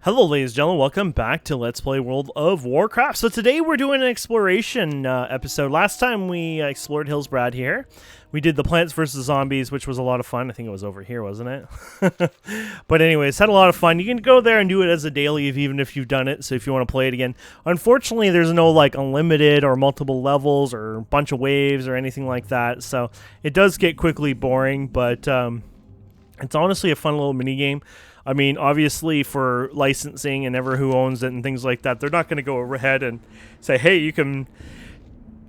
Hello ladies and gentlemen, welcome back to Let's Play World of Warcraft. So today we're doing an exploration episode. Last time we explored Hillsbrad here. We did the Plants vs. Zombies, which was a lot of fun. I think it was over here, wasn't it? But anyways, had a lot of fun. You can go there and do it as a daily even if you've done it, so if you want to play it again. Unfortunately, there's no like unlimited or multiple levels or a bunch of waves or anything like that, so it does get quickly boring, but it's honestly a fun little mini game. I mean, obviously for licensing and ever who owns it and things like that, they're not going to go ahead and say, hey, you can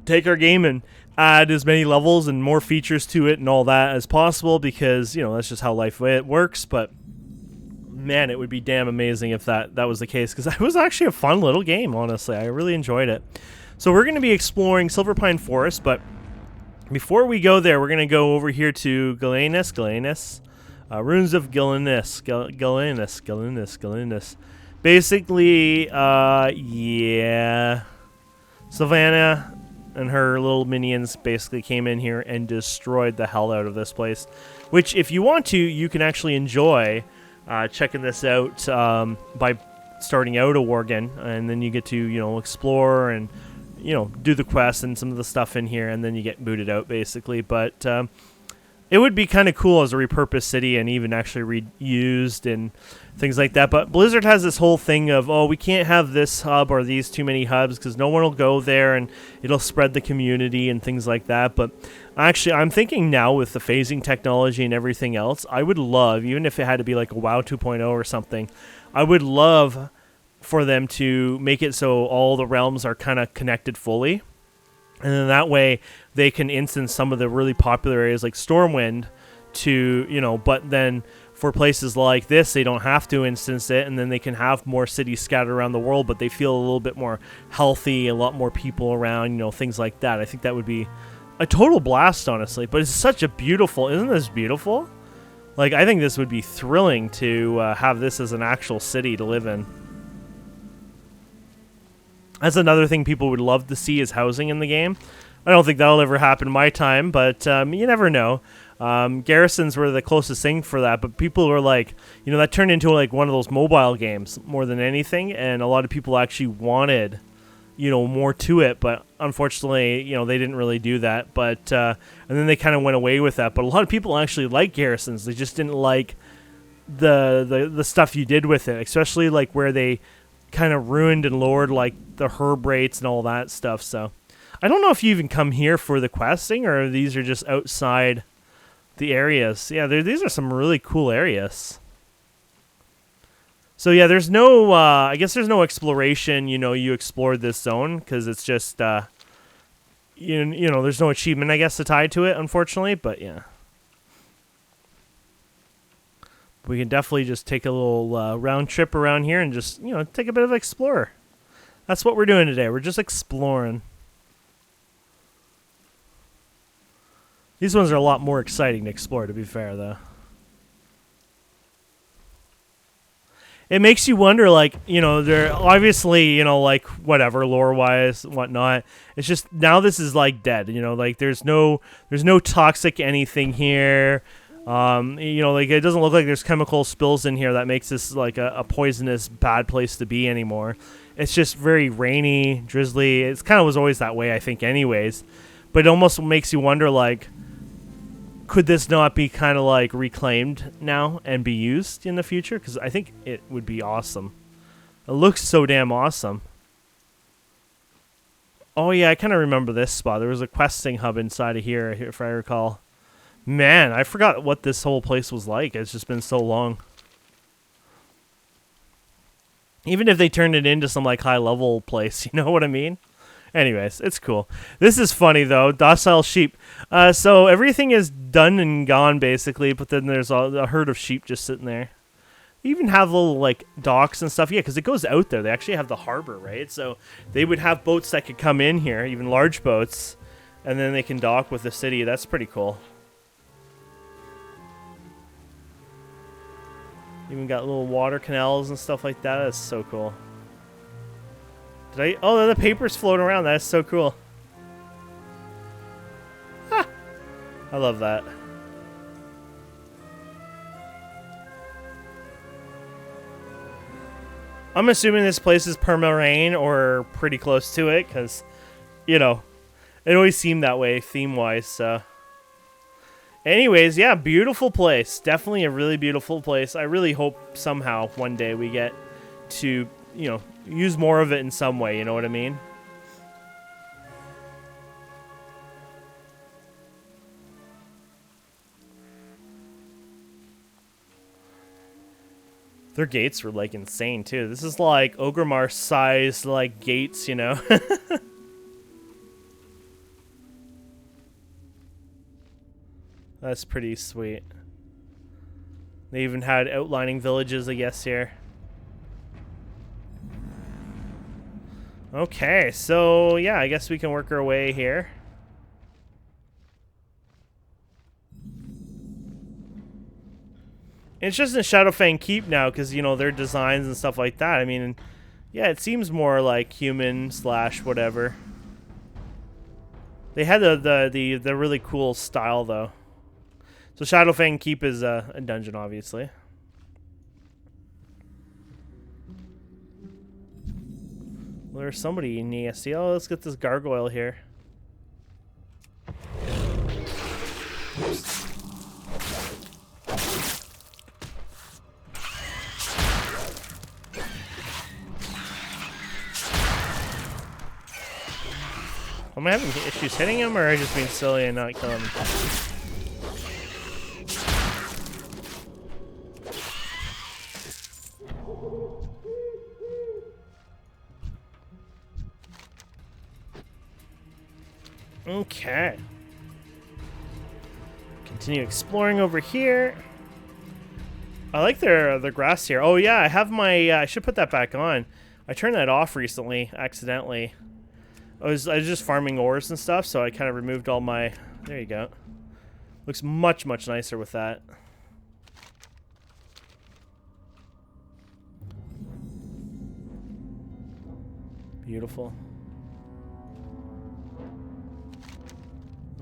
take our game and add as many levels and more features to it and all that as possible because, you know, that's just how life works. But, man, it would be damn amazing if that was the case because it was actually a fun little game, honestly. I really enjoyed it. So we're going to be exploring Silverpine Forest, but before we go there, we're going to go over here to Gilneas. Runes of Gilneas. Basically, yeah. Savannah and her little minions basically came in here and destroyed the hell out of this place. Which, if you want to, you can actually enjoy checking this out by starting out a Worgen. And then you get to, you know, explore and, you know, do the quests and some of the stuff in here. And then you get booted out, basically. But it would be kind of cool as a repurposed city and even actually reused and things like that. But Blizzard has this whole thing of, oh, we can't have this hub or these too many hubs because no one will go there and it'll spread the community and things like that. But actually, I'm thinking now with the phasing technology and everything else, I would love, even if it had to be like a WoW 2.0 or something, I would love for them to make it so all the realms are kind of connected fully. And then that way they can instance some of the really popular areas like Stormwind to, you know, but then for places like this, they don't have to instance it. And then they can have more cities scattered around the world, but they feel a little bit more healthy, a lot more people around, you know, things like that. I think that would be a total blast, honestly. But it's such a beautiful, isn't this beautiful? Like, I think this would be thrilling to have this as an actual city to live in. That's another thing people would love to see is housing in the game. I don't think that'll ever happen in my time, but you never know. Garrisons were the closest thing for that, but people were like, you know, that turned into like one of those mobile games more than anything, and a lot of people actually wanted, you know, more to it, but unfortunately, you know, they didn't really do that. But and then they kind of went away with that. But a lot of people actually like Garrisons. They just didn't like the stuff you did with it, especially like where they kind of ruined and lowered like the herb rates and all that stuff. So I don't know if you even come here for the questing or these are just outside the areas. Yeah, these are some really cool areas. So yeah, there's no I guess there's no exploration, you know, you explored this zone because it's just you know, there's no achievement I guess to tie to it, unfortunately, but yeah. We can definitely just take a little round trip around here and just, you know, take a bit of explorer. That's what we're doing today. We're just exploring. These ones are a lot more exciting to explore, to be fair, though. It makes you wonder, like, you know, they're obviously, you know, like, whatever, lore-wise, whatnot. It's just, now this is, like, dead, you know, like, there's no toxic anything here. You know, like, it doesn't look like there's chemical spills in here that makes this like a poisonous bad place to be anymore. It's just very rainy, drizzly. It's kind of was always that way, I think, anyways. But it almost makes you wonder, like, could this not be kind of like reclaimed now and be used in the future? Because I think it would be awesome. It looks so damn awesome. Oh yeah, I kind of remember this spot. There was a questing hub inside of here, if I recall. Man, I forgot what this whole place was like. It's just been so long. Even if they turned it into some like high level place, you know what I mean? Anyways, it's cool. This is funny though. Docile sheep. So everything is done and gone basically, but then there's a herd of sheep just sitting there. You even have little like docks and stuff. Yeah, because it goes out there. They actually have the harbor, right? So they would have boats that could come in here, even large boats, and then they can dock with the city. That's pretty cool. Even got little water canals and stuff like that. That's so cool. Oh, the paper's floating around. That's so cool. Ha! I love that. I'm assuming this place is perma-rain or pretty close to it, because, you know, it always seemed that way theme-wise, so. Anyways, yeah, beautiful place. Definitely a really beautiful place. I really hope somehow one day we get to, you know, use more of it in some way, you know what I mean? Their gates were, like, insane, too. This is, like, Ogrimmar-sized, like, gates, you know? That's pretty sweet. They even had outlining villages, I guess, here. Okay, so, yeah, I guess we can work our way here. It's just in Shadowfang Keep now, because, you know, their designs and stuff like that. I mean, yeah, it seems more like human / whatever. They had the really cool style, though. So Shadowfang Keep is a dungeon, obviously. Well, there's somebody in the see. Oh, let's get this gargoyle here. Oops. Am I having issues hitting him, or I just being silly and not killing him? Okay. Continue exploring over here. I like their grass here. Oh yeah, I have my. I should put that back on. I turned that off recently, accidentally. I was just farming ores and stuff, so I kind of removed all my. There you go. Looks much nicer with that. Beautiful.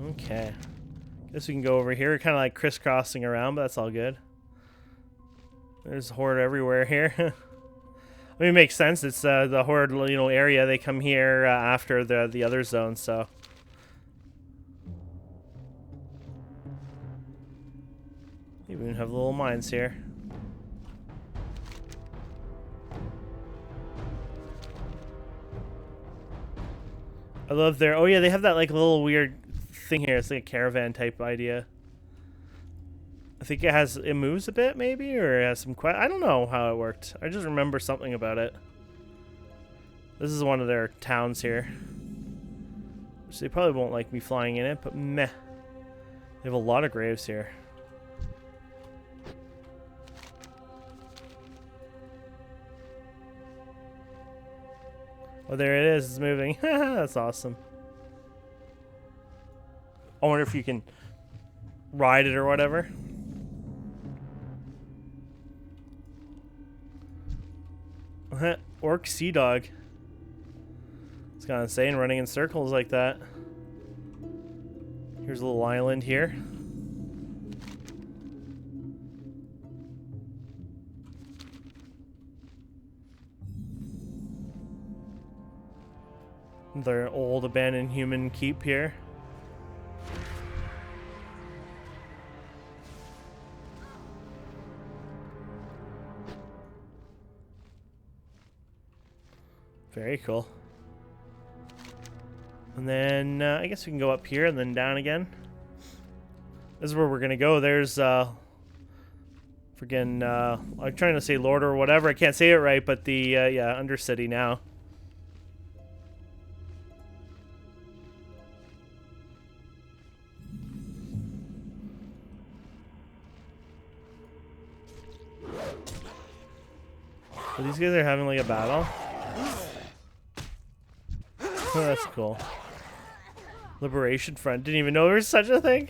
Okay. Guess we can go over here. Kind of like crisscrossing around, but that's all good. There's a horde everywhere here. I mean, it makes sense. It's the horde, you know, area. They come here after the other zone, so. We even have little mines here. I love their. Oh yeah, they have that like little weird thing here. It's like a caravan type idea. I think it moves a bit, maybe, or it has some I don't know how it worked. I just remember something about it. This is one of their towns here. Which they probably won't like me flying in it, but meh. They have a lot of graves here. Oh, there it is. It's moving. That's awesome. I wonder if you can ride it or whatever. Orc Sea Dog. It's kind of insane running in circles like that. Here's a little island here. Their old abandoned human keep here. Very cool. And then I guess we can go up here and then down again. This is where we're gonna go. There's I'm trying to say Lord or whatever. I can't say it right, but the yeah, Undercity now. So these guys are having like a battle. Oh, that's cool. Liberation Front. Didn't even know there was such a thing.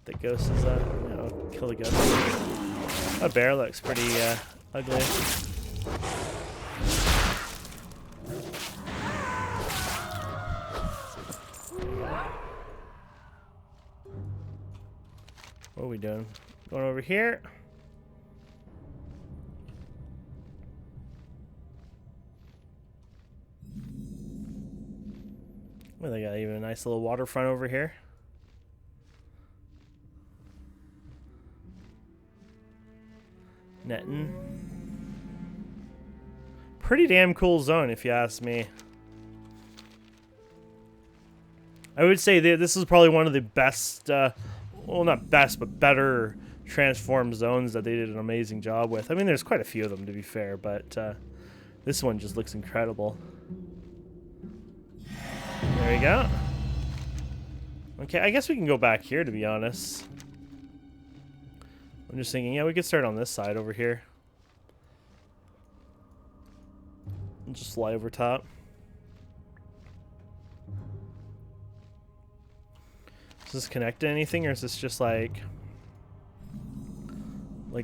The ghost is kill the ghost. That bear looks pretty ugly. What are we doing? Going over here. Well, they got even a nice little waterfront over here. Netting. Pretty damn cool zone, if you ask me. I would say that this is probably one of the best, well, not best, but better transformed zones that they did an amazing job with. I mean, there's quite a few of them, to be fair, but this one just looks incredible. There we go. Okay, I guess we can go back here, to be honest. I'm just thinking, yeah, we could start on this side over here. And just fly over top. Does this connect to anything, or is this just like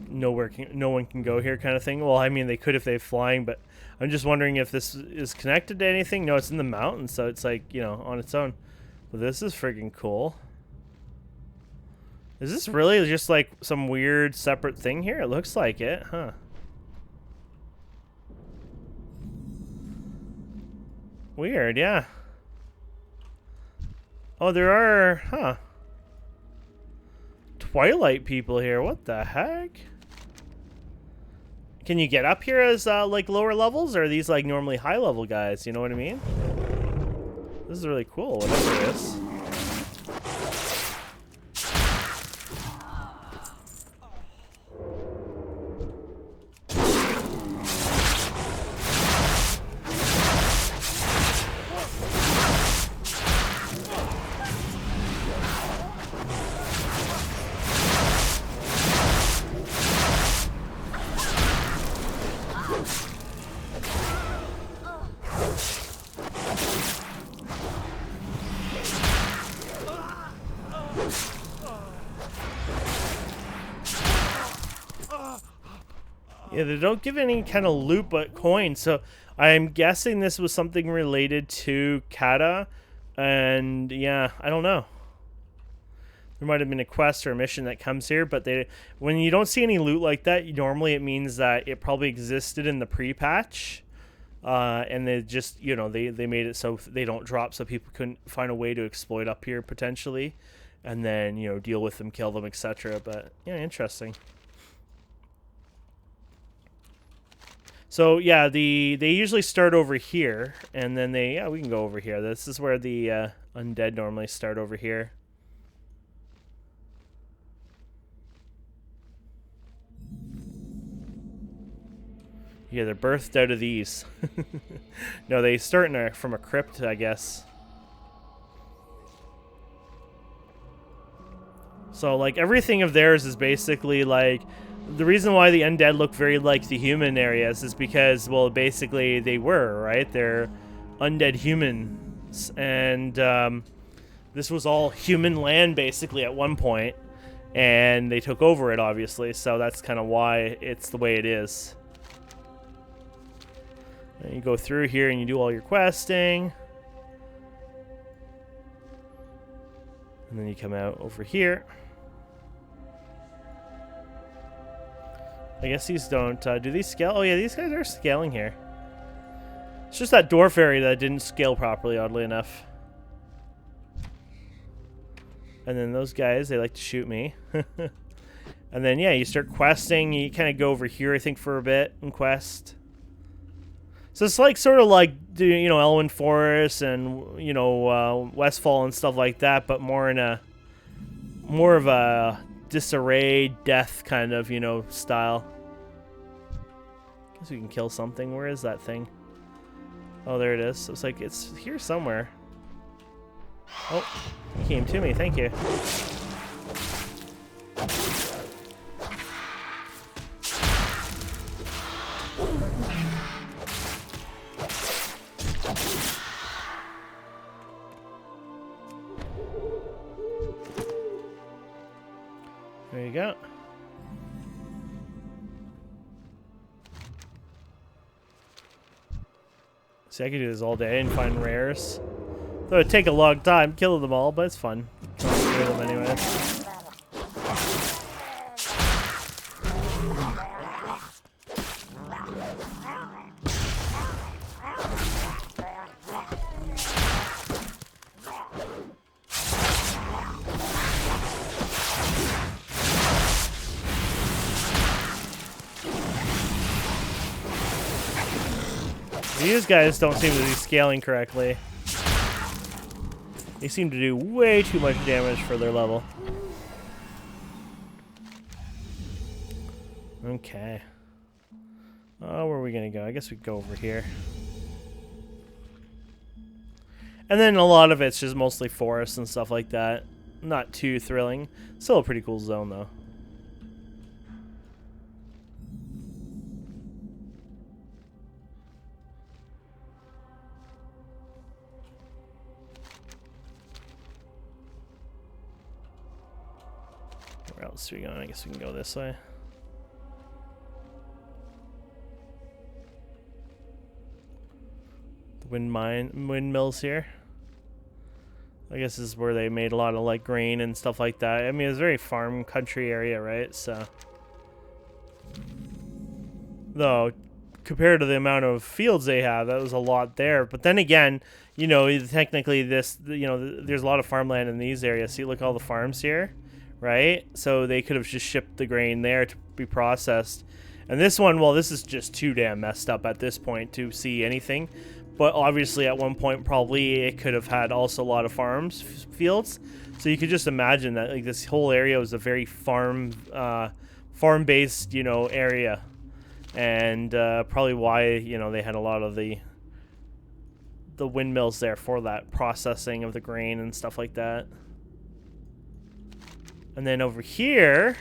no one can go here kind of thing? Well, I mean, they could if they're flying, but I'm just wondering if this is connected to anything. No, it's in the mountains, so it's like, you know, on its own. But this is freaking cool. Is this really just like some weird separate thing here? It looks like it, huh? Weird, yeah. Oh, there are, huh? Twilight people here. What the heck? Can you get up here as like lower levels, or are these like normally high level guys? You know what I mean? This is really cool, whatever it is. Yeah, they don't give any kind of loot but coins, so I'm guessing this was something related to Kata, and yeah, I don't know. There might have been a quest or a mission that comes here, but when you don't see any loot like that, normally it means that it probably existed in the pre-patch, and they just, you know, they made it so they don't drop, so people couldn't find a way to exploit up here potentially, and then, you know, deal with them, kill them, etc. But yeah, interesting. So yeah, they usually start over here, and then we can go over here. This is where the undead normally start, over here. Yeah, they're birthed out of these. No, they start from a crypt, I guess. So like everything of theirs is basically like, the reason why the undead look very like the human areas is because, well, basically they were, right? They're undead humans, and this was all human land basically at one point, and they took over it, obviously, so that's kind of why it's the way it is. And you go through here and you do all your questing, and then you come out over here. I guess these don't, do these scale? Oh yeah, these guys are scaling here. It's just that dwarf area that didn't scale properly, oddly enough. And then those guys, they like to shoot me. And then, yeah, you start questing. You kind of go over here, I think, for a bit and quest. So it's like sort of like, you know, Elwyn Forest and, you know, Westfall and stuff like that, but more in a, more of a disarray, death kind of, you know, style. Guess we can kill something. Where is that thing? Oh, there it is. So it's like, it's here somewhere. Oh, he came to me. Thank you. There you go. See, I could do this all day and find rares. Though it'd take a long time killing them all, but it's fun. I'll kill them anyways. These guys don't seem to be scaling correctly. They seem to do way too much damage for their level. Okay. Oh, where are we gonna go? I guess we go over here. And then a lot of it's just mostly forests and stuff like that. Not too thrilling. Still a pretty cool zone, though. Where else are we going? I guess we can go this way. The windmills here. I guess this is where they made a lot of like grain and stuff like that. I mean, it's a very farm country area, right? So, though, compared to the amount of fields they have, that was a lot there. But then again, you know, technically this, you know, there's a lot of farmland in these areas. See, look at all the farms here, right? So they could have just shipped the grain there to be processed. And this one, well, this is just too damn messed up at this point to see anything. But obviously at one point probably it could have had also a lot of fields. So you could just imagine that like this whole area was a very farm-based, you know, area. And probably why, you know, they had a lot of the windmills there for that processing of the grain and stuff like that. And then over here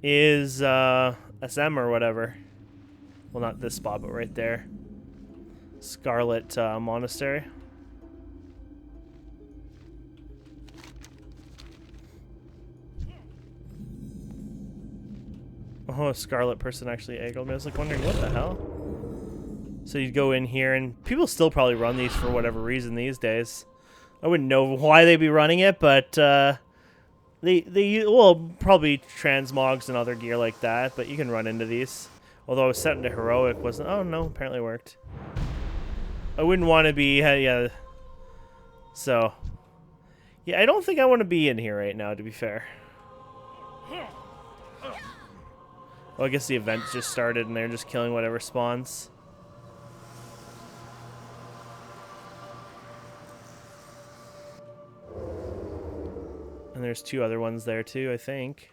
is SM or whatever. Well, not this spot, but right there. Scarlet Monastery. Oh, a Scarlet person actually eggled me. I was like wondering what the hell. So you'd go in here, and people still probably run these for whatever reason these days. I wouldn't know why they'd be running it, but they well, probably transmogs and other gear like that. But you can run into these. Although I was set into heroic, wasn't? Oh no, apparently it worked. I wouldn't want to be, yeah. So, yeah, I don't think I want to be in here right now, to be fair. Well, I guess the event just started and they're just killing whatever spawns. And there's two other ones there too, I think.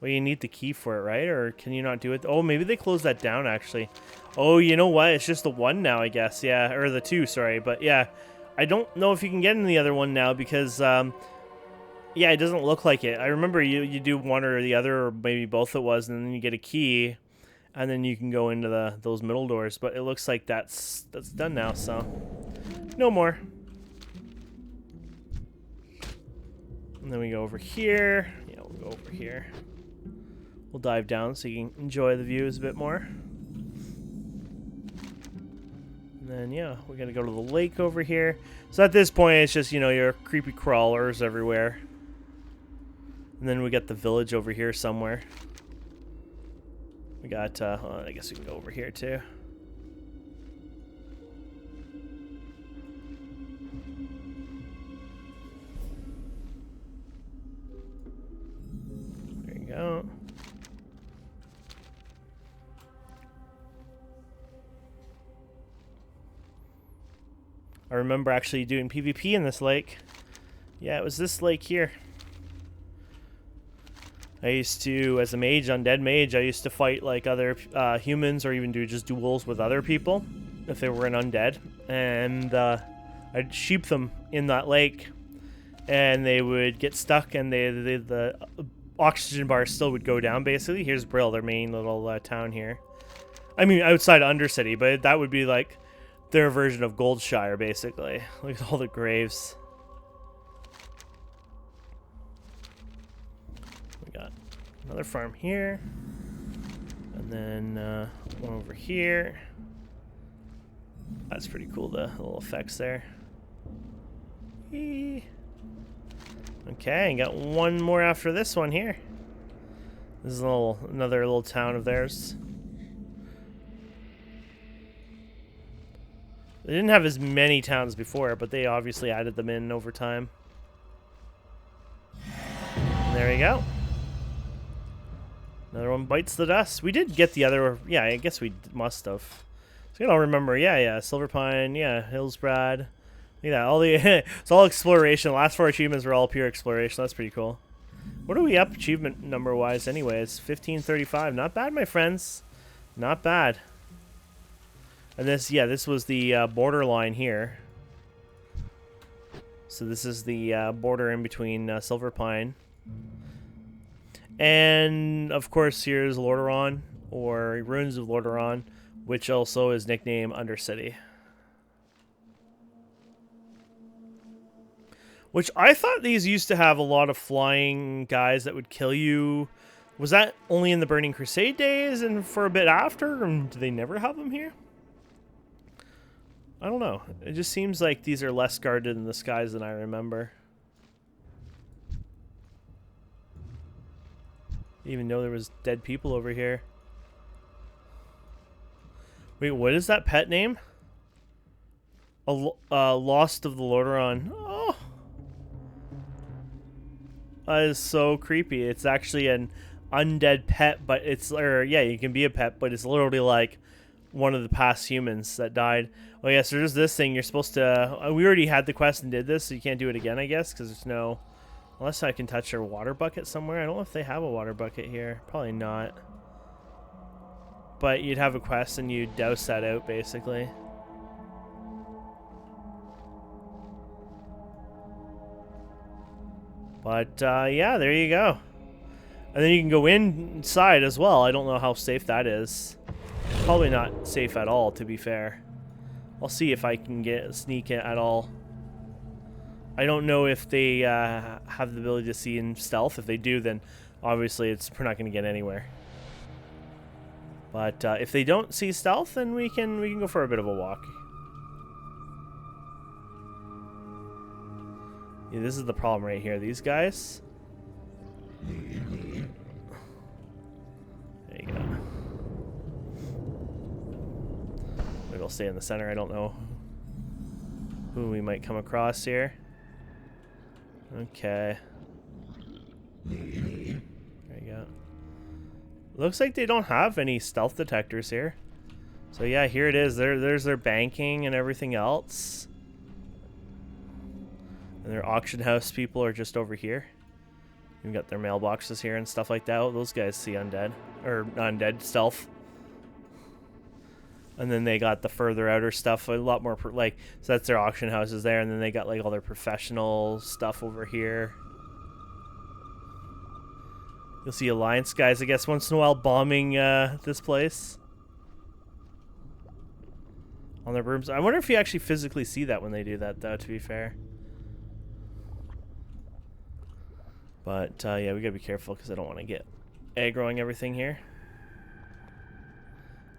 Well, you need the key for it, right? Or can you not do it? Oh, maybe they closed that down, actually. Oh, you know what? It's just the one now, I guess. Yeah, or the two, sorry. But, yeah, I don't know if you can get in the other one now because, yeah, it doesn't look like it. I remember you do one or the other, or maybe both it was, and then you get a key, and then you can go into those middle doors. But it looks like that's done now, so no more. And then we go over here. Yeah, we'll go over here. We'll dive down so you can enjoy the views a bit more. And then, yeah, we're going to go to the lake over here. So at this point, it's just, you know, your creepy crawlers everywhere. And then we got the village over here somewhere. We got, I guess we can go over here too. There you go. I remember actually doing PvP in this lake. Yeah, it was this lake here. I used to, as a mage, undead mage, I used to fight like other humans or even do just duels with other people if they were an undead. And I'd sheep them in that lake and they would get stuck and the oxygen bar still would go down basically. Here's Brill, their main little town here. I mean, outside of Undercity, but that would be like their version of Goldshire, basically. Look at all the graves. We got another farm here. And then one over here. That's pretty cool, the little effects there. Eee. Okay, got one more after this one here. This is another little town of theirs. They didn't have as many towns before, but they obviously added them in over time. And there you go. Another one bites the dust. We did get the other... Yeah, I guess we must have. So you don't remember. Yeah. Silverpine, yeah. Hillsbrad. Look at that. All the it's all exploration. The last 4 achievements were all pure exploration. That's pretty cool. What are we up achievement number wise anyways? 1535. Not bad, my friends. Not bad. And this was the borderline here. So this is the border in between Silverpine. And, of course, here's Lordaeron, or Ruins of Lordaeron, which also is nicknamed Undercity. Which I thought these used to have a lot of flying guys that would kill you. Was that only in the Burning Crusade days and for a bit after? And do they never have them here? I don't know. It just seems like these are less guarded in the skies than I remember. Even though there was dead people over here. Wait, what is that pet name? Lost of the Lordaeron. Oh! That is so creepy. It's actually an undead pet, but it's... Or, yeah, you can be a pet, but it's literally like one of the past humans that died. Oh, yeah, so there's this thing. You're supposed to... we already had the quest and did this, so you can't do it again, I guess, because there's no... Unless I can touch their water bucket somewhere. I don't know if they have a water bucket here. Probably not. But you'd have a quest and you'd douse that out, basically. But, yeah, there you go. And then you can go inside as well. I don't know how safe that is. Probably not safe at all, to be fair. I'll see if I can sneak in at all. I don't know if they have the ability to see in stealth. If they do, then obviously we're not going to get anywhere. But if they don't see stealth, then we can go for a bit of a walk. Yeah, this is the problem right here. These guys. There you go. Maybe I'll stay in the center. I don't know who we might come across here. Okay. There you go. Looks like they don't have any stealth detectors here. So yeah, here it is. There's their banking and everything else. And their auction house people are just over here. You've got their mailboxes here and stuff like that. Oh, those guys see undead. Or undead stealth. And then they got the further outer stuff, a lot more, so that's their auction houses there, and then they got like all their professional stuff over here. You'll see Alliance guys, I guess, once in a while bombing this place. On their brooms. I wonder if you actually physically see that when they do that, though, to be fair. But, yeah, we gotta be careful, because I don't want to get aggroing everything here.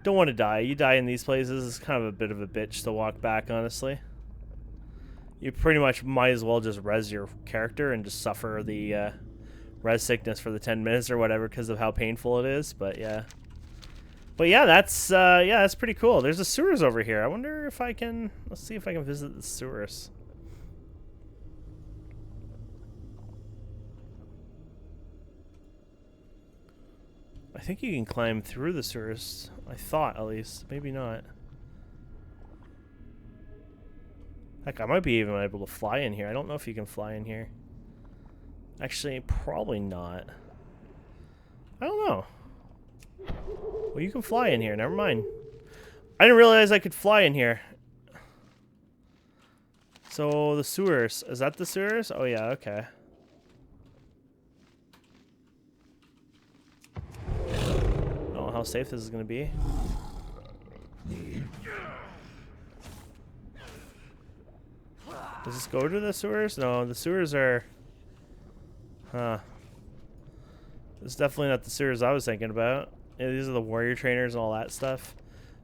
Don't want to die. You die in these places, it's kind of a bit of a bitch to walk back, honestly. You pretty much might as well just res your character and just suffer the res sickness for the 10 minutes or whatever because of how painful it is, but yeah. But yeah, that's pretty cool. There's the sewers over here. I wonder if I can... Let's see if I can visit the sewers. I think you can climb through the sewers. I thought, at least. Maybe not. Heck, I might be even able to fly in here. I don't know if you can fly in here. Actually, probably not. I don't know. Well, you can fly in here. Never mind. I didn't realize I could fly in here. So, the sewers. Is that the sewers? Oh, yeah, okay. How safe this is going to be. Does this go to the sewers? No, the sewers are... Huh. This is definitely not the sewers I was thinking about. Yeah, these are the warrior trainers and all that stuff.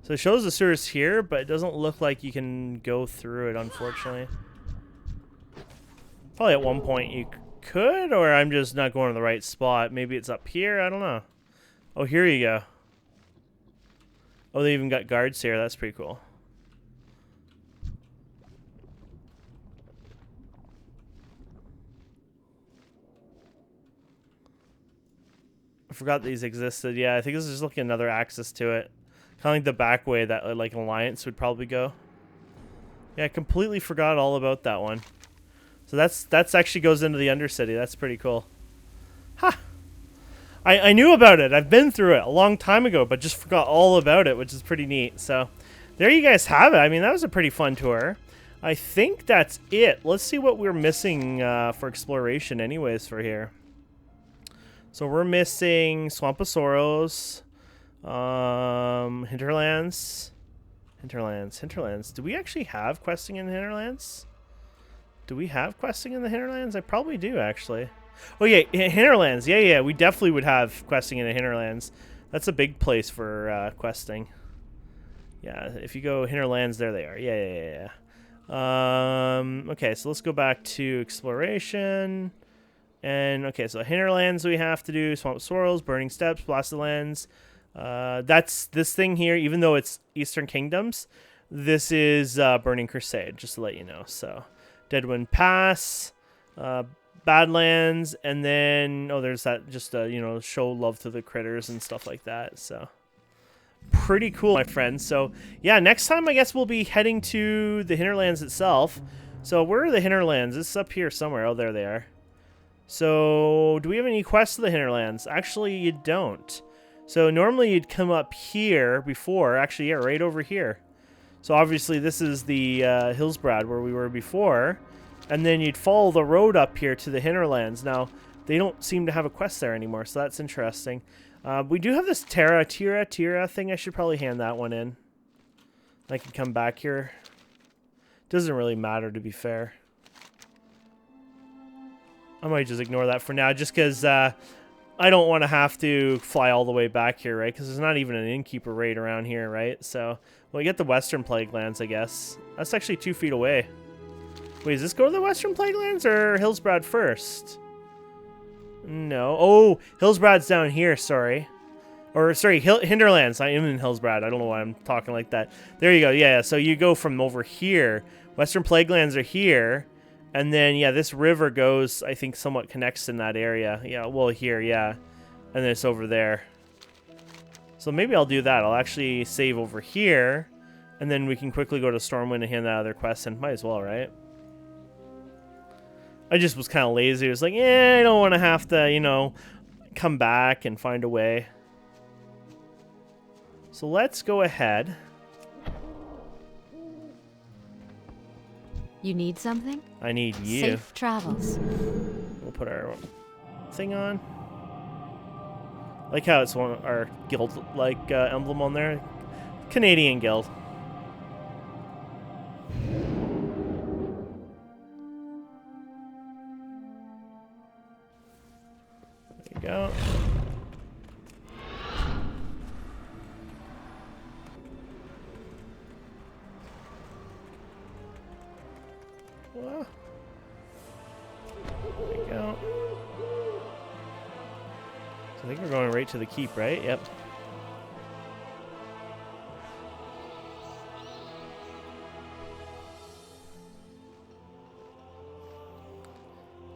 So it shows the sewers here, but it doesn't look like you can go through it, unfortunately. Probably at one point you could, or I'm just not going to the right spot. Maybe it's up here, I don't know. Oh, here you go. Oh, they even got guards here. That's pretty cool. I forgot these existed. Yeah, I think this is just looking at another access to it. Kind of like the back way that like Alliance would probably go. Yeah, I completely forgot all about that one. So that's actually goes into the Undercity. That's pretty cool. Ha! I knew about it. I've been through it a long time ago, but just forgot all about it, which is pretty neat. So there you guys have it. I mean, that was a pretty fun tour. I think that's it. Let's see what we're missing for exploration anyways for here. So we're missing Swamp of Sorrows, Hinterlands. Do we actually have questing in the Hinterlands? Do we have questing in the Hinterlands? I probably do, actually. Oh, yeah, Hinterlands. Yeah, we definitely would have questing in the Hinterlands. That's a big place for questing. Yeah, if you go Hinterlands, there they are. Yeah. Okay, so let's go back to exploration. And, okay, so Hinterlands we have to do. Swamp Sorrows, Burning Steppes, Blasted Lands. That's this thing here, even though it's Eastern Kingdoms, this is Burning Crusade, just to let you know. So, Deadwind Pass, Badlands, and then, oh, there's that, just, you know, show love to the critters and stuff like that. So, pretty cool, my friends. So, yeah, next time I guess we'll be heading to the Hinterlands itself. So, where are the Hinterlands? It's up here somewhere. Oh, there they are. So, do we have any quests to the Hinterlands? Actually, you don't. So, normally you'd come up here before. Actually, yeah, right over here. So, obviously, this is the Hillsbrad where we were before. And then you'd follow the road up here to the Hinterlands. Now, they don't seem to have a quest there anymore, so that's interesting. We do have this Tira thing. I should probably hand that one in. I can come back here. Doesn't really matter, to be fair. I might just ignore that for now, just because I don't want to have to fly all the way back here, right? Because there's not even an innkeeper raid around here, right? So, well, we get the Western Plaguelands, I guess. That's actually 2 feet away. Wait, does this go to the Western Plaguelands or Hillsbrad first? No. Oh, Hillsbrad's down here, sorry. Or, sorry, Hinterlands. I am in Hillsbrad. I don't know why I'm talking like that. There you go. Yeah, so you go from over here. Western Plaguelands are here. And then, yeah, this river goes, I think, somewhat connects in that area. Yeah, well, here, yeah. And then it's over there. So maybe I'll do that. I'll actually save over here. And then we can quickly go to Stormwind and hand that other quest in. Might as well, right? I just was kind of lazy. I was like, I don't want to have to, you know, come back and find a way. So let's go ahead. You need something? I need you. Safe travels. We'll put our thing on. Like how it's one our guild like emblem on there. Canadian guild. There you go. Whoa. There you go. So I think we're going right to the keep, right? Yep.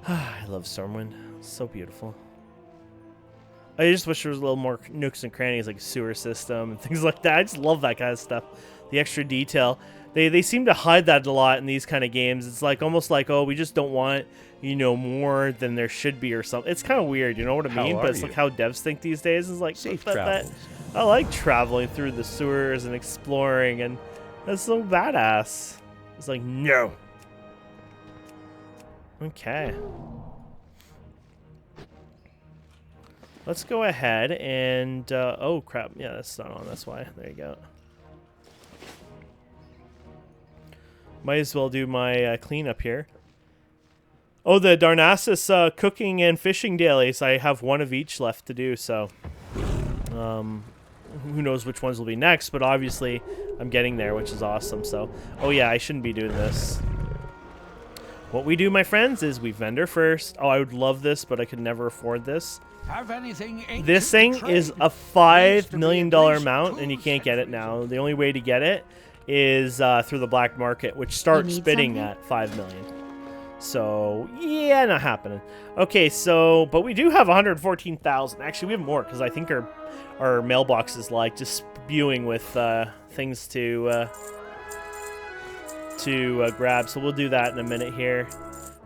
I love Stormwind. It's so beautiful. I just wish there was a little more nooks and crannies, like a sewer system and things like that. I just love that kind of stuff. The extra detail. They seem to hide that a lot in these kind of games. It's like almost like, oh, we just don't want, you know, more than there should be or something. It's kind of weird, you know what I mean? But it's like how devs think these days. It's like, safe travels. I like traveling through the sewers and exploring, and that's so badass. It's like, no. Okay. Let's go ahead and, oh crap, yeah, that's not on, that's why. There you go. Might as well do my cleanup here. Oh, the Darnassus cooking and fishing dailies. I have one of each left to do, so who knows which ones will be next, but obviously I'm getting there, which is awesome. So, oh yeah, I shouldn't be doing this. What we do, my friends, is we vendor first. Oh, I would love this, but I could never afford this. This thing is a $5 million mount, and you can't get it now. The only way to get it is through the black market, which starts bidding at $5 million. So, yeah, not happening. Okay, so, but we do have 114,000. Actually, we have more because I think our mailbox is like just spewing with things to grab. So we'll do that in a minute here. So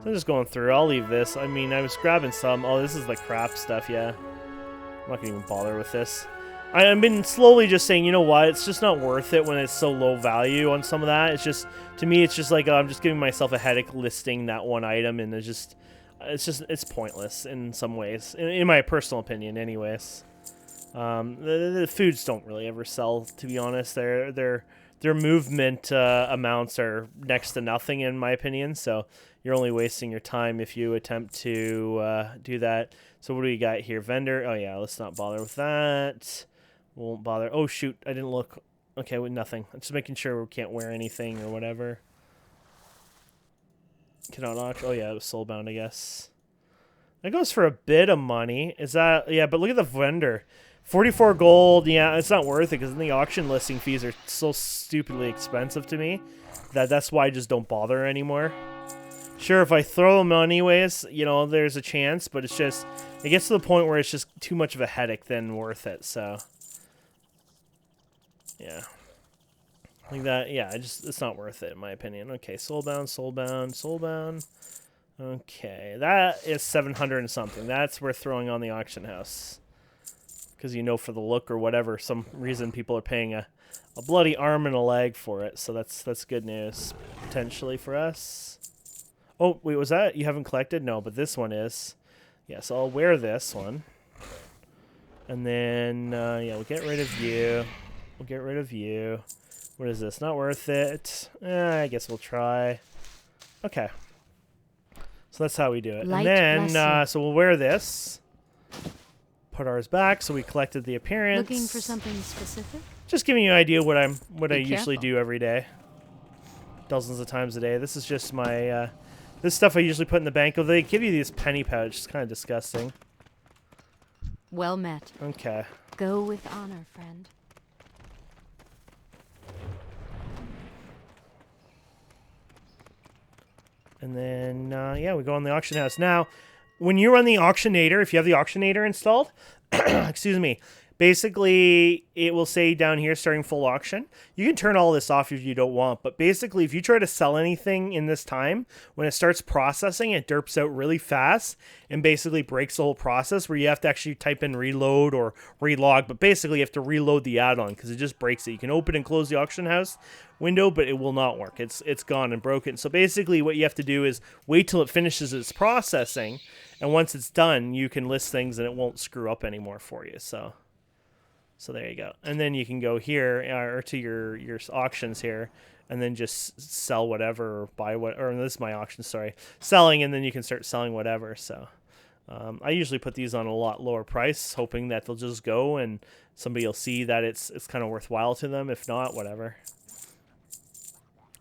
I'm just going through. I'll leave this. I mean, I was grabbing some. Oh, this is the crap stuff, yeah. I'm not going to even bother with this. I've been slowly just saying, you know what, it's just not worth it when it's so low value on some of that. It's just, to me, it's just like, I'm just giving myself a headache listing that one item, and it's pointless in some ways, in my personal opinion anyways. The foods don't really ever sell, to be honest. Their movement amounts are next to nothing, in my opinion, so you're only wasting your time if you attempt to do that. So what do we got here? Vendor. Oh, yeah, let's not bother with that. Won't bother. Oh, shoot. I didn't look. Okay, with nothing. I'm just making sure we can't wear anything or whatever. Cannot knock. Oh, yeah, it was soulbound, I guess. That goes for a bit of money. Is that... Yeah, but look at the vendor. 44 gold. Yeah, it's not worth it because the auction listing fees are so stupidly expensive to me that's why I just don't bother anymore. Sure, if I throw them anyways, you know, there's a chance, but it's just... It gets to the point where it's just too much of a headache than worth it, so... Yeah. Like that, yeah, it's not worth it, in my opinion. Okay, soulbound, soulbound, soulbound. Okay, that is 700 and something. That's worth throwing on the auction house. Because you know, for the look or whatever, some reason people are paying a bloody arm and a leg for it. So that's good news, potentially, for us. Oh, wait, was that? You haven't collected? No, but this one is. Yeah, so I'll wear this one. And then, yeah, we'll get rid of you. We'll get rid of you. What is this? Not worth it. I guess we'll try. Okay. So that's how we do it. Light and then, so we'll wear this. Put ours back. So we collected the appearance. Looking for something specific? Just giving you an idea what I usually careful. do every day. Dozens of times a day. This is just my, this stuff I usually put in the bank. Oh, they give you these penny pouches. It's kind of disgusting. Well met. Okay. Go with honor, friend. And then, yeah, we go on the auction house. Now, when you run the auctionator, if you have the auctionator installed, excuse me, basically it will say down here, starting full auction. You can turn all this off if you don't want, but basically if you try to sell anything in this time, when it starts processing, it derps out really fast and basically breaks the whole process where you have to actually type in reload or relog, but basically you have to reload the add-on because it just breaks it. You can open and close the auction house window, but it will not work. It's gone and broken. So basically what you have to do is wait till it finishes its processing, and once it's done, you can list things and it won't screw up anymore for you. So there you go. And then you can go here or to your auctions here and then just sell whatever or buy what, or this is my auction, sorry, selling, and then you can start selling whatever. So I usually put these on a lot lower price, hoping that they'll just go and somebody will see that it's kind of worthwhile to them. If not, whatever.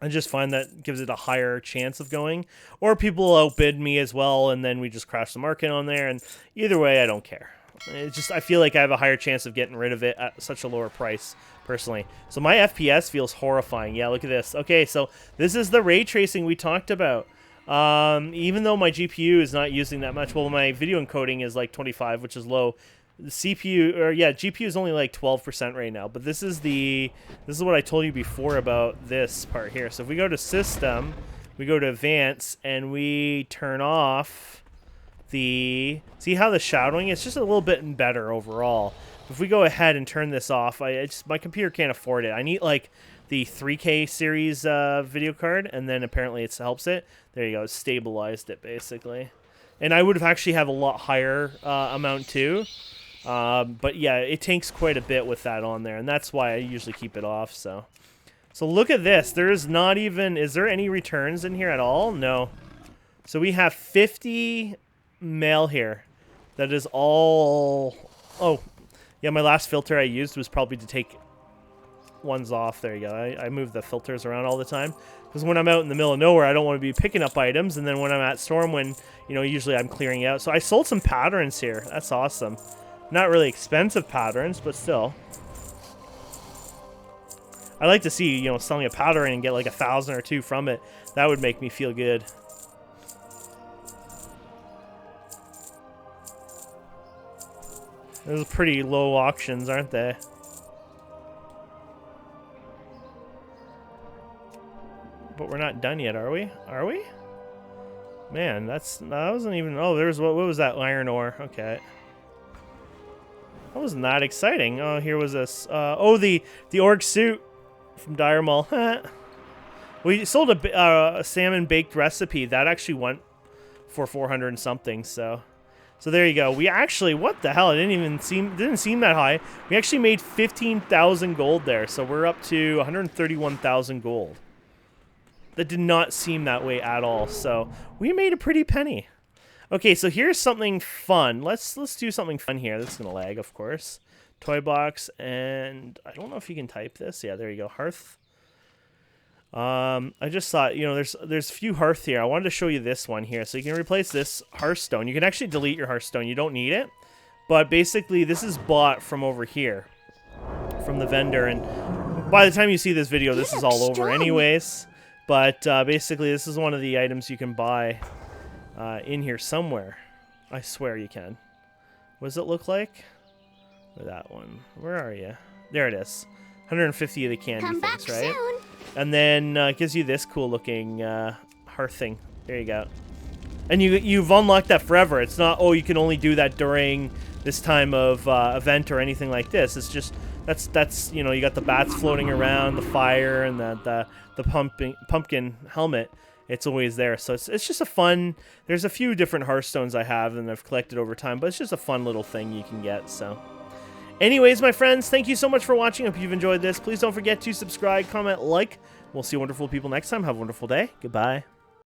I just find that gives it a higher chance of going, or people will outbid me as well, and then we just crash the market on there. And either way, I don't care. It's just I feel like I have a higher chance of getting rid of it at such a lower price, personally. So my FPS feels horrifying. Yeah, look at this. Okay, so this is the ray tracing we talked about. Even though my GPU is not using that much, well, my video encoding is like 25, which is low. The CPU, or yeah, GPU is only like 12% right now. But this is what I told you before about this part here. So if we go to System, we go to Advanced, and we turn off the, see how the shadowing is just a little bit better overall. If we go ahead and turn this off, my computer can't afford it. I need like the 3K series video card, and then apparently it helps it. There you go, it stabilized it basically. And I would have actually have a lot higher amount too. But yeah, it takes quite a bit with that on there, and that's why I usually keep it off. So look at this. There's not even, is there any returns in here at all? No. So we have 50 mail here. That is all. Oh, yeah, my last filter I used was probably to take ones off. There you go. I move the filters around all the time because when I'm out in the middle of nowhere, I don't want to be picking up items. And then when I'm at Stormwind, you know, usually I'm clearing out. So I sold some patterns here. That's awesome. Not really expensive patterns, but still. I like to see, you know, selling a pattern and get like 1,000 or 2 from it. That would make me feel good. Those are pretty low auctions, aren't they? But we're not done yet, are we? Are we? Man, that wasn't even... Oh, there's... What was that? Iron ore. Okay. That wasn't that exciting. Oh, here was this... oh, the orc suit from Dire Maul. We sold a salmon baked recipe. That actually went for 400 and something, so... So there you go. We actually... What the hell? It didn't seem that high. We actually made 15,000 gold there, so we're up to 131,000 gold. That did not seem that way at all. So we made a pretty penny. Okay, so here's something fun. Let's do something fun here. This is gonna lag, of course. Toy box, and I don't know if you can type this. Yeah, there you go. Hearth. I just thought, you know, there's a few hearth here. I wanted to show you this one here. So you can replace this hearthstone. You can actually delete your hearthstone. You don't need it. But basically, this is bought from over here, from the vendor. And by the time you see this video, this is all over anyways. But basically, this is one of the items you can buy in here somewhere. I swear you can. What does it look like? That one. Where are you? There it is. 150 of the candy things, right? Soon. And then it gives you this cool looking hearth thing. There you go. And you've unlocked that forever. It's not, oh, you can only do that during this time of event or anything like this. It's just, that's you know, you got the bats floating around, the fire, and the pumpkin helmet. It's always there. So it's just a fun, there's a few different Hearthstones I have and I've collected over time, but it's just a fun little thing you can get, so. Anyways, my friends, thank you so much for watching. Hope you've enjoyed this. Please don't forget to subscribe, comment, like. We'll see wonderful people next time. Have a wonderful day. Goodbye.